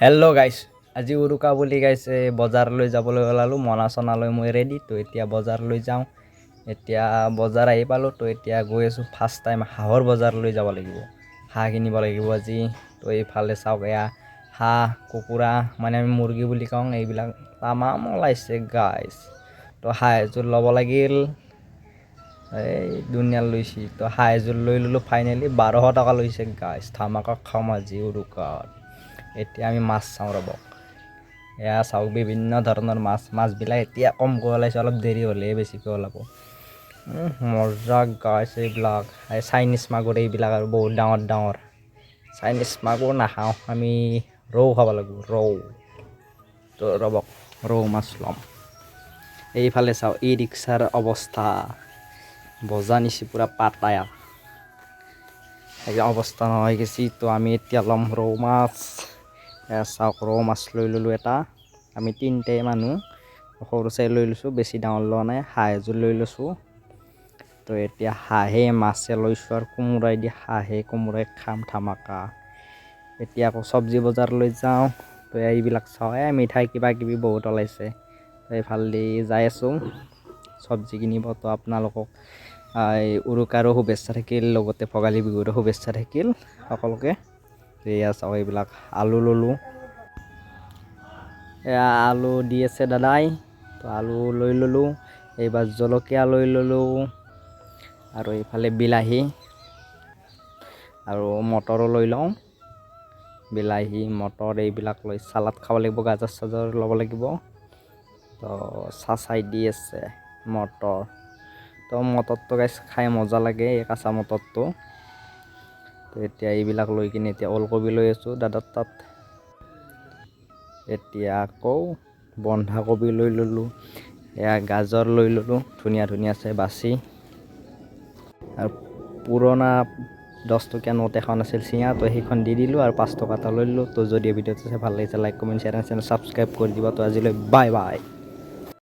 Hello' গাইছ, আজি উৰুকা বুলি গাইছ বজাৰলৈ যাবলৈ ওলালোঁ। মনা চনালৈ মই ৰেডি, তো এতিয়া বজাৰলৈ যাওঁ। এতিয়া বজাৰ আহি পালোঁ, তো এতিয়া গৈ আছোঁ। ফাৰ্ষ্ট টাইম হাঁহৰ বজাৰলৈ যাব লাগিব, হাঁহ কিনিব লাগিব আজি। তো এইফালে চাওক, এয়া হাঁহ কুকুৰা মানে আমি মুৰ্গী বুলি কওঁ, এইবিলাক তামাম ওলাইছে গাইছ। তো হাঁহ এযোৰ ল'ব লাগিল, এই দুনিয়াৰ লৈছে। তো হাঁহ এযোৰ লৈ ল'লোঁ ফাইনেলি। 1200 টকা লৈছে গাইছ। ধামাকা খাম আজি উৰুকাত। এতিয়া আমি মাছ চাওঁ ৰ'ব, এয়া চাওক বিভিন্ন ধৰণৰ মাছবিলাক এতিয়া কমকৈ ওলাইছে, অলপ দেৰি হ'লে বেছিকৈ ওলাব। মজা গাইছ এইবিলাক, এই চাইনিজ মাগুৰ এইবিলাক আৰু বহুত ডাঙৰ ডাঙৰ। চাইনিজ মাগুৰ নাখাওঁ আমি, ৰৌ খাব লাগিব, ৰৌ। তো ৰ'বক, ৰৌ মাছ ল'ম। এইফালে চাওঁ ই ৰিক্সাৰ অৱস্থা, বজা নিচি পূৰা পাতায়া অৱস্থা নহয় গেছি। তো আমি এতিয়া ল'ম ৰৌ মাছ। চাওক ৰৌ মাছ লৈ ল'লোঁ এটা, আমি তিনিটাই মানুহ। সৰু চাই লৈ লৈছোঁ, বেছি ডাঙৰ লোৱা নাই। হাঁহ এযোৰ লৈ লৈছোঁ। তো এতিয়া হাঁহে মাছে লৈছোঁ আৰু কোমোৰাই দি হাঁহে কোমোৰাই খাম ধামাকা। এতিয়া আকৌ চব্জি বজাৰলৈ যাওঁ। তো এইবিলাক চাওঁ, মিঠাই কিবা কিবি বহুত ওলাইছে। তো এইফালেদি যাই আছোঁ চব্জি কিনিব। তো আপোনালোকক উৰুকাৰো শুভেচ্ছা থাকিল, লগতে ভোগালী বিহুৰো শুভেচ্ছা থাকিল সকলোকে। এয়া চাওঁ, এইবিলাক আলু ল'লোঁ, এয়া আলু দি আছে দাদাই। তো আলু লৈ ল'লোঁ। এইবাৰ জলকীয়া লৈ ল'লোঁ, আৰু এইফালে বিলাহী আৰু মটৰো লৈ লওঁ। বিলাহী মটৰ এইবিলাক লৈ চালাড খাব লাগিব, গাজৰ চাজৰ ল'ব লাগিব। তো চাচাই দি আছে মটৰ। তো মটৰটো গাইছ খাই মজা লাগে, এই কেঁচা মটৰটো। তো এতিয়া এইবিলাক লৈ কিনে এতিয়া ওলকবি লৈ আছোঁ দাদাৰ তাত। এতিয়া আকৌ বন্ধাকবি লৈ ল'লোঁ, এয়া গাজৰ লৈ ল'লোঁ ধুনীয়া ধুনীয়া চাই বাছি। আৰু পুৰণা 10 টকীয়া নোট এখন আছিল চিঙা, তো সেইখন দি দিলোঁ আৰু 5 টকা এটা লৈ ল'লোঁ। তো যদি ভিডিঅ'টো চাই ভাল লাগিছে, like comment share and channel subscribe কৰি দিব। তো আজিলৈ বাই বাই।